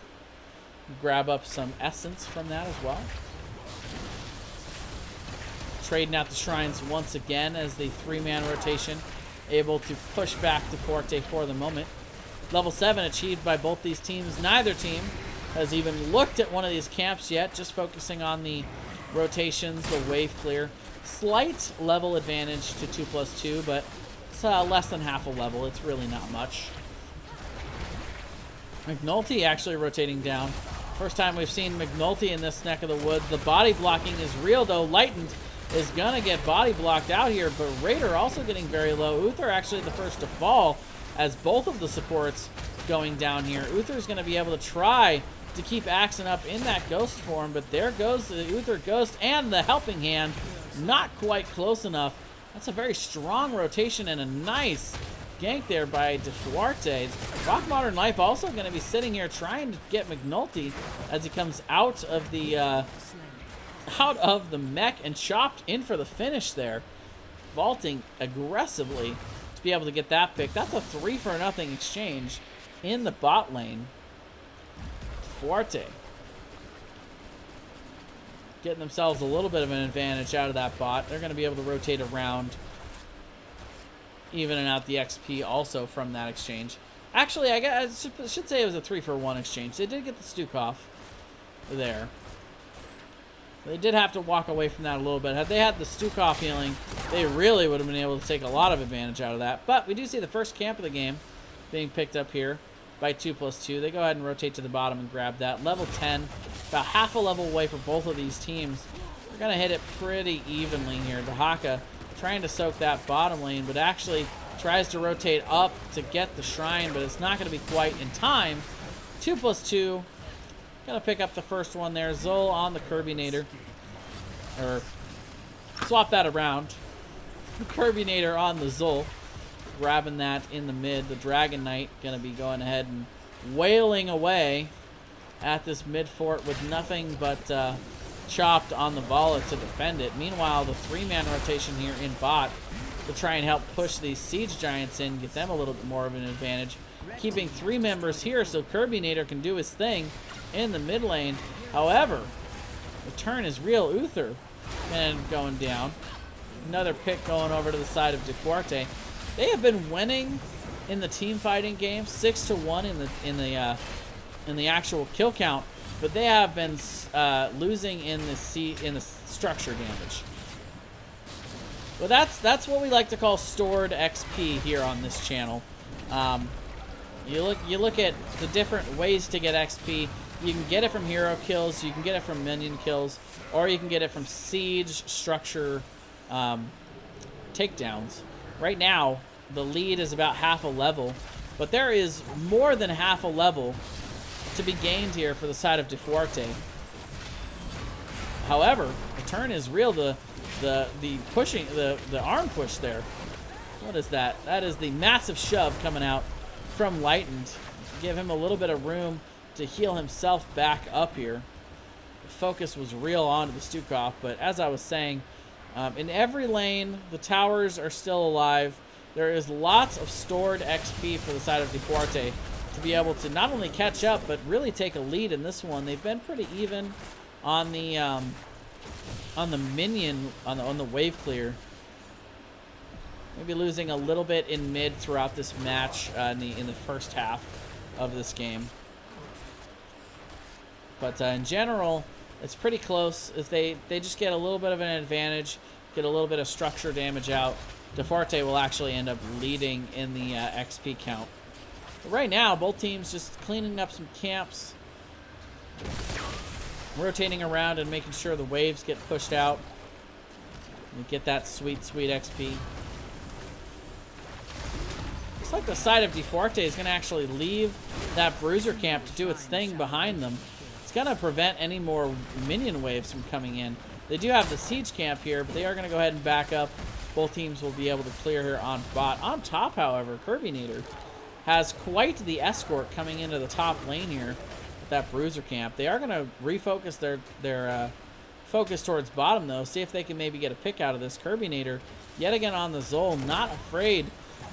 Grab up some essence from that as well. Trading out the shrines once again as the 3-man rotation able to push back DeFuerte for the moment. Level 7 achieved by both these teams. Neither team has even looked at one of these camps yet, just focusing on the rotations, the wave clear. Slight level advantage to 2+2, but it's less than half a level. It's really not much. McNulty actually rotating down. First time we've seen McNulty in this neck of the woods. The body blocking is real, though. Lightened is going to get body blocked out here, but Raider also getting very low. Uther actually the first to fall as both of the supports going down here. Uther's going to be able to try to keep Axon up in that ghost form, but there goes the Uther ghost and the helping hand. Not quite close enough. That's a very strong rotation and a nice gank there by DeFuerte. Rock Modern Life also going to be sitting here trying to get McNulty as he comes out of the mech and Chopped in for the finish there. Vaulting aggressively to be able to get that pick. That's a 3-for-0 exchange in the bot lane. DeFuerte getting themselves a little bit of an advantage out of that bot. They're going to be able to rotate around, evening out the XP also from that exchange. Actually, I should say it was a 3-for-1 exchange. They did get the Stukov there. They did have to walk away from that a little bit. Had they had the Stukov healing, they really would have been able to take a lot of advantage out of that. But we do see the first camp of the game being picked up here by 2+2. They go ahead and rotate to the bottom and grab that. Level 10, about half a level away for both of these teams. They're going to hit it pretty evenly here. Dahaka trying to soak that bottom lane, but actually tries to rotate up to get the shrine, but it's not going to be quite in time. 2+2. Gonna pick up the first one there. Zol on the Kirbinator. Or swap that around. Kirbinator on the Zol. Grabbing that in the mid. The Dragon Knight gonna be going ahead and wailing away at this mid fort with nothing but chopped on the Vala to defend it. Meanwhile, the 3-man rotation here in bot to try and help push these siege giants in, get them a little bit more of an advantage. Keeping 3 members here so Kirbinator can do his thing in the mid lane. However, the turn is real Uther and going down. Another pick going over to the side of DeFuerte. They have been winning in the team fighting game, 6-1 in the actual kill count, but they have been losing in the structure damage. Well, that's what we like to call stored XP here on this channel. You look at the different ways to get XP. You can get it from hero kills, you can get it from minion kills, or you can get it from siege structure takedowns. Right now, the lead is about half a level, but there is more than half a level to be gained here for the side of DeFuerte. However, the turn is real. The pushing, the arm push there. What is that? That is the massive shove coming out from Lightened. Give him a little bit of room to heal himself back up here. The focus was real onto the Stukov, but as I was saying, in every lane, the towers are still alive. There is lots of stored XP for the side of DeFuerte to be able to not only catch up, but really take a lead in this one. They've been pretty even on the minion, on the wave clear. Maybe losing a little bit in mid throughout this match in the first half of this game. But in general, it's pretty close. If they just get a little bit of an advantage, get a little bit of structure damage out, DeFuerte will actually end up leading in the XP count. But right now, both teams just cleaning up some camps, rotating around and making sure the waves get pushed out. And get that sweet, sweet XP. Looks like the side of DeFuerte is going to actually leave that bruiser camp to do its thing behind them. It's going to prevent any more minion waves from coming in. They do have the siege camp here, but they are going to go ahead and back up. Both teams will be able to clear here on bot. On top, however, Kirbinator has quite the escort coming into the top lane here with that bruiser camp. They are going to refocus their focus towards bottom, though. See if they can maybe get a pick out of this. Kirbinator, yet again on the Zol, not afraid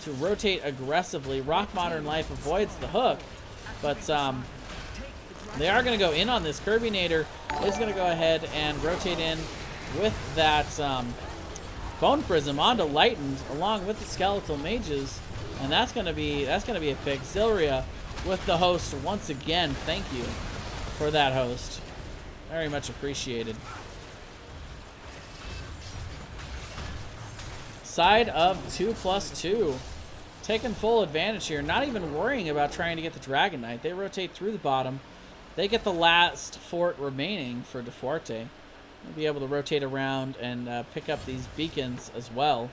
to rotate aggressively. Rock Modern Life avoids the hook, but they are going to go in on this. Kirbinator is going to go ahead and rotate in with that Bone Prism onto Lightened, along with the Skeletal Mages, and that's going to be a pick. Zilria with the host once again. Thank you for that host. Very much appreciated. Side of 2+2. Taking full advantage here. Not even worrying about trying to get the Dragon Knight. They rotate through the bottom. They get the last fort remaining for DeFuerte. They'll be able to rotate around and pick up these beacons as well.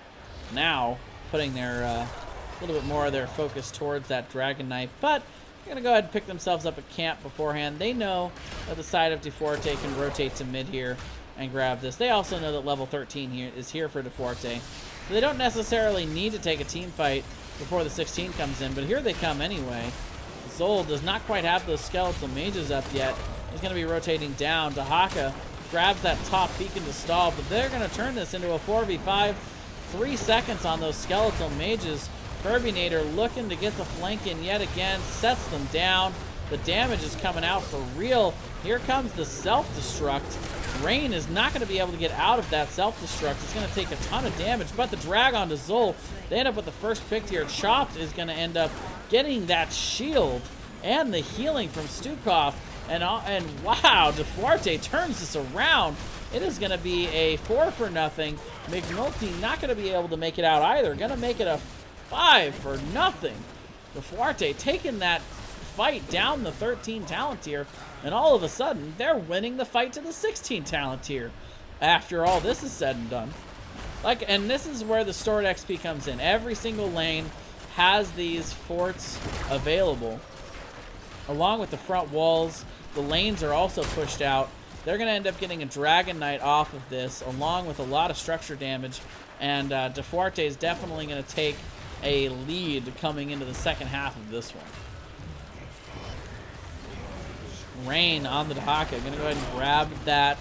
Now, putting their a little bit more of their focus towards that Dragon Knight. But they're going to go ahead and pick themselves up a camp beforehand. They know that the side of DeFuerte can rotate to mid here and grab this. They also know that level 13 here is here for DeFuerte. So they don't necessarily need to take a team fight before the 16 comes in, but here they come anyway. Zol does not quite have those skeletal mages up yet. He's going to be rotating down. Dahaka grabs that top beacon to stall, but they're going to turn this into a 4v5. 3 seconds on those skeletal mages. Kirbinator looking to get the flank in yet again, sets them down. The damage is coming out for real. Here comes the self-destruct. Rain is not going to be able to get out of that self-destruct. It's going to take a ton of damage, but the drag onto Zol. They end up with the first pick here. Chopped is going to end up getting that shield and the healing from Stukov. And wow, DeFuerte turns this around. It is going to be a 4-for-0. McNulty not going to be able to make it out either. Going to make it a 5-for-0. DeFuerte taking that fight down the 13 talent tier, and all of a sudden they're winning the fight to the 16 talent tier after all this is said and done. And this is where the stored XP comes in. Every single lane has these forts available. Along with the front walls, the lanes are also pushed out. They're going to end up getting a Dragon Knight off of this, along with a lot of structure damage. And DeFuerte is definitely going to take a lead coming into the second half of this one. Rain on the Dahaka. Going to go ahead and grab that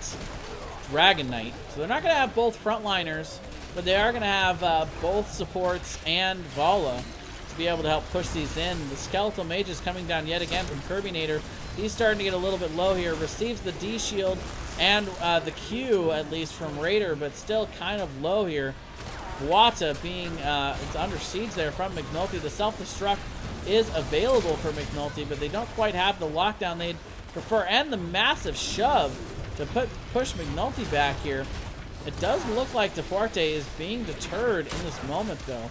Dragon Knight. So they're not going to have both frontliners, but they are going to have both supports and Vala to be able to help push these in. The Skeletal Mage is coming down yet again from Kirbinator. He's starting to get a little bit low here. Receives the D shield and the Q, at least, from Raider, but still kind of low here. Wata being it's under siege there from McNulty. The self-destruct is available for McNulty, but they don't quite have the lockdown they'd prefer, and the massive shove to push McNulty back here. It does look like DeFuerte is being deterred in this moment, though.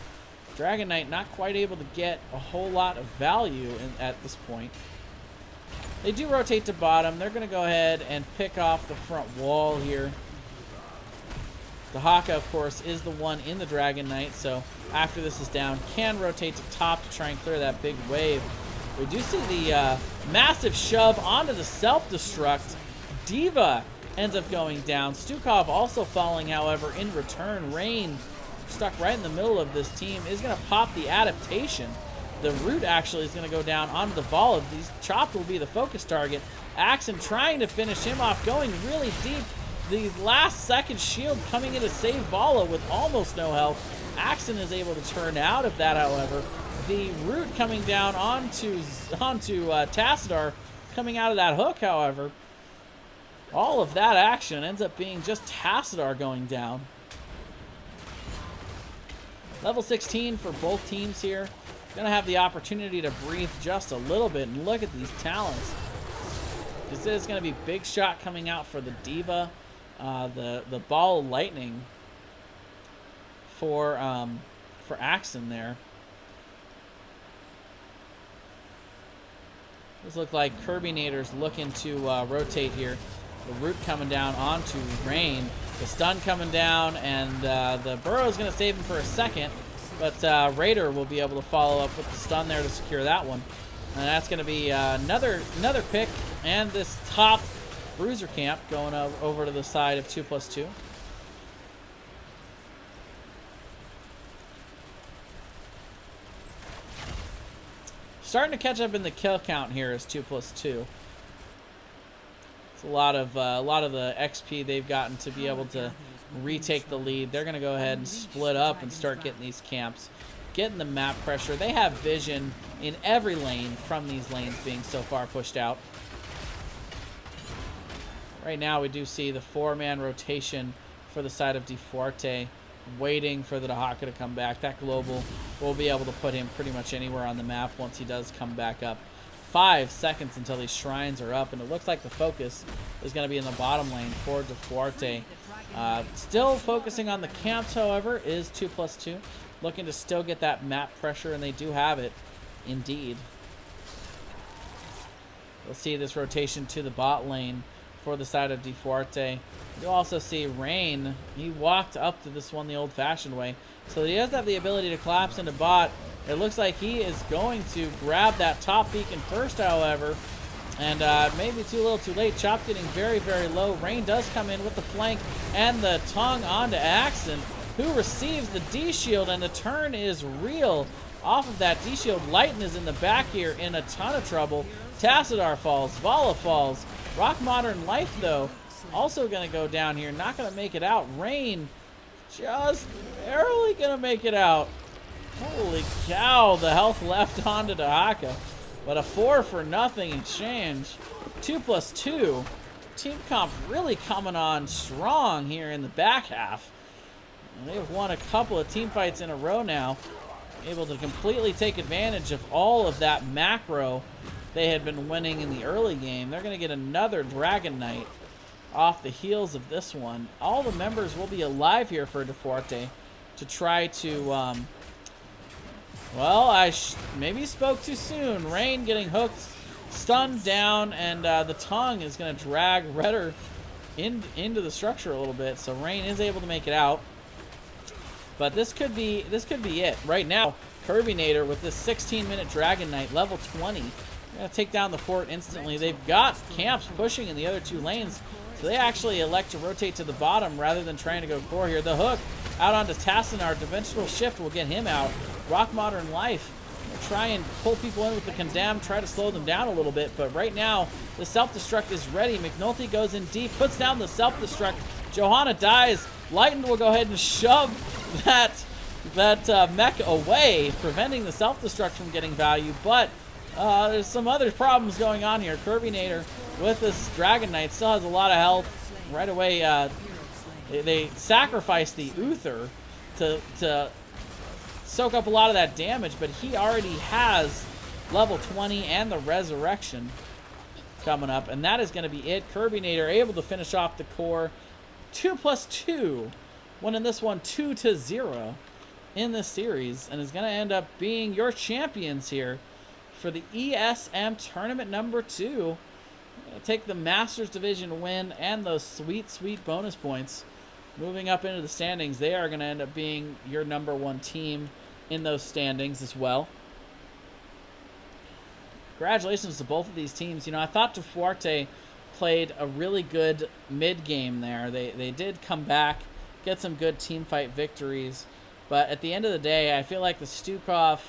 Dragon Knight not quite able to get a whole lot of value at this point. They do rotate to bottom. They're going to go ahead and pick off the front wall here. Dahaka, of course, is the one in the Dragon Knight, so after this is down, can rotate to top to try and clear that big wave. We do see the massive shove onto the self-destruct. Diva ends up going down. Stukov also falling, however, in return. Rain, stuck right in the middle of this team, is going to pop the adaptation. The Root actually is going to go down onto the Vala. These Chopped will be the focus target. Axon trying to finish him off, going really deep. The last second shield coming in to save Vala with almost no health. Axon is able to turn out of that, however. The Root coming down onto Tassadar, coming out of that hook, however. All of that action ends up being just Tassadar going down. Level 16 for both teams here. Going to have the opportunity to breathe just a little bit, and look at these talents. This is going to be big shot coming out for the Diva. The Ball Lightning for Axon there. This looks like Kirbinator's looking to rotate here. The Root coming down onto Rain. The stun coming down, and the Burrow's going to save him for a second. But Raider will be able to follow up with the stun there to secure that one. And that's going to be another pick. And this top Bruiser camp going over to the side of 2+2. Starting to catch up in the kill count here is 2+2. It's a lot of the XP they've gotten to be able to retake the lead. They're going to go ahead and split up and start getting these camps, getting the map pressure. They have vision in every lane from these lanes being so far pushed out. Right now we do see the 4-man rotation for the side of DeFuerte, waiting for the Dahaka to come back. That global will be able to put him pretty much anywhere on the map once he does come back up. 5 seconds until these shrines are up, and it looks like the focus is going to be in the bottom lane for DeFuerte. Still focusing on the camps, however, is 2+2. Looking to still get that map pressure, and they do have it, indeed. We'll see this rotation to the bot lane for the side of DeFuerte. You'll also see Rain. He walked up to this one the old-fashioned way. So he does have the ability to collapse into bot. It looks like he is going to grab that top beacon first, however. And maybe too little too late. Chop getting very, very low. Rain does come in with the flank and the tongue onto Axon, who receives the D-shield, and the turn is real off of that D-shield. Lighten is in the back here in a ton of trouble. Tassadar falls. Vala falls. Rock Modern Life, though, also going to go down here. Not going to make it out. Rain just barely going to make it out. Holy cow, the health left onto Dahaka. But a 4-for-0 exchange. 2+2. Team Comp really coming on strong here in the back half. And they've won a couple of team fights in a row now. Able to completely take advantage of all of that macro they had been winning in the early game. They're going to get another Dragon Knight off the heels of this one. All the members will be alive here for DeFuerte to try to, well, I maybe spoke too soon. Rain getting hooked, stunned down, and the tongue is going to drag Redder into the structure a little bit. So Rain is able to make it out. But this could be it. Right now, Kirbynator with this 16-minute Dragon Knight, level 20. They're going to take down the fort instantly. They've got camps pushing in the other 2 lanes, so they actually elect to rotate to the bottom rather than trying to go core here. The hook out onto Tassanar. Dimensional Shift will get him out. Rock Modern Life will try and pull people in with the Condemn, try to slow them down a little bit, but right now the self-destruct is ready. McNulty goes in deep, puts down the self-destruct. Johanna dies. Lighten will go ahead and shove that mech away, preventing the self-destruct from getting value, but there's some other problems going on here. Kirbynator with this Dragon Knight still has a lot of health. Right away, they sacrificed the Uther to soak up a lot of that damage, but he already has level 20 and the Resurrection coming up, and that is going to be it. Kirbynator able to finish off the core. 2+2, winning this one 2-0 in this series, and is going to end up being your champions here for the ESM tournament number 2. Take the Masters Division win and those sweet, sweet bonus points. Moving up into the standings, they are going to end up being your number 1 team in those standings as well. Congratulations to both of these teams. You know, I thought DeFuerte played a really good mid game there. They did come back, get some good team fight victories, but at the end of the day, I feel like the Stukov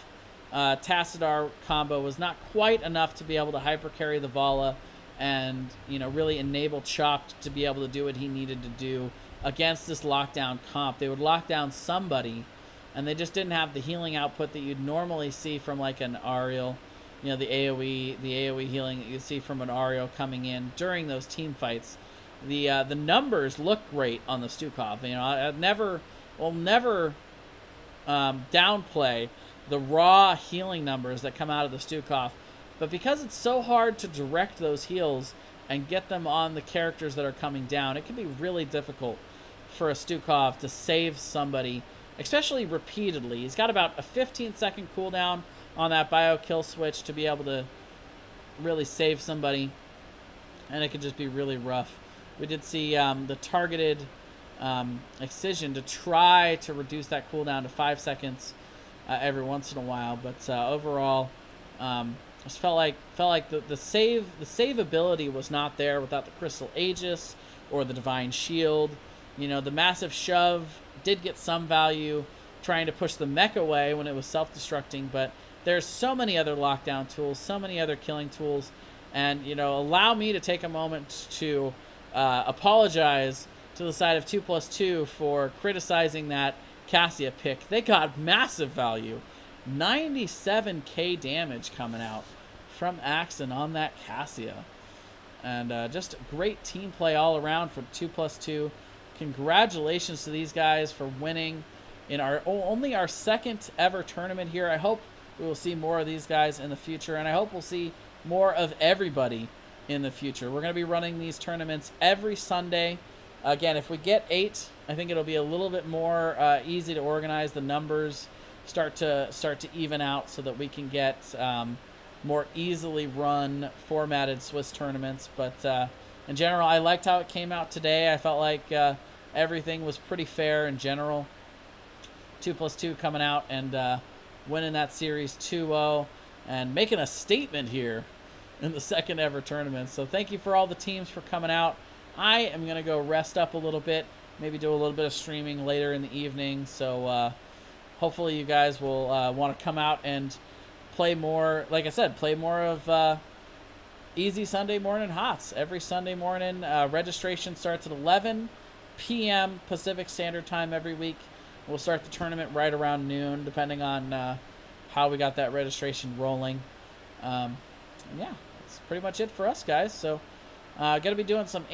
Tassadar combo was not quite enough to be able to hyper carry the Vala and, you know, really enable Chopped to be able to do what he needed to do against this lockdown comp. They would lock down somebody, and they just didn't have the healing output that you'd normally see from like an Ariel. You know, the AoE healing that you see from an Ariel coming in during those team fights. The numbers look great on the Stukov. You know, I will never downplay the raw healing numbers that come out of the Stukov, but because it's so hard to direct those heals and get them on the characters that are coming down, it can be really difficult for a Stukov to save somebody, especially repeatedly. He's got about a 15-second cooldown on that bio kill switch to be able to really save somebody, and it could just be really rough. We did see the targeted excision to try to reduce that cooldown to 5 seconds every once in a while, but overall, just felt like the save ability was not there without the Crystal Aegis or the Divine Shield. You know, the massive shove did get some value trying to push the mech away when it was self-destructing, but there's so many other lockdown tools, so many other killing tools, and, you know, allow me to take a moment to apologize to the side of 2+2 for criticizing that Cassia pick. They got massive value. 97k damage coming out from Axon on that Cassia. And just great team play all around for 2+2. Congratulations to these guys for winning in only our 2nd ever tournament here. I hope we will see more of these guys in the future, and I hope we'll see more of everybody in the future. We're going to be running these tournaments every Sunday. Again, if we get 8, I think it'll be a little bit more easy to organize. The numbers start to even out so that we can get more easily run formatted Swiss tournaments. But in general, I liked how it came out today. I felt like everything was pretty fair in general. 2+2 coming out and winning that series 2-0 and making a statement here in the 2nd ever tournament. So thank you for all the teams for coming out. I am going to go rest up a little bit, maybe do a little bit of streaming later in the evening. So hopefully you guys will want to come out and play more, like I said, play more of Easy Sunday Morning HotS. Every Sunday morning, registration starts at 11 p.m. Pacific Standard Time every week. We'll start the tournament right around noon, depending on how we got that registration rolling. And yeah, that's pretty much it for us, guys. So going to be doing some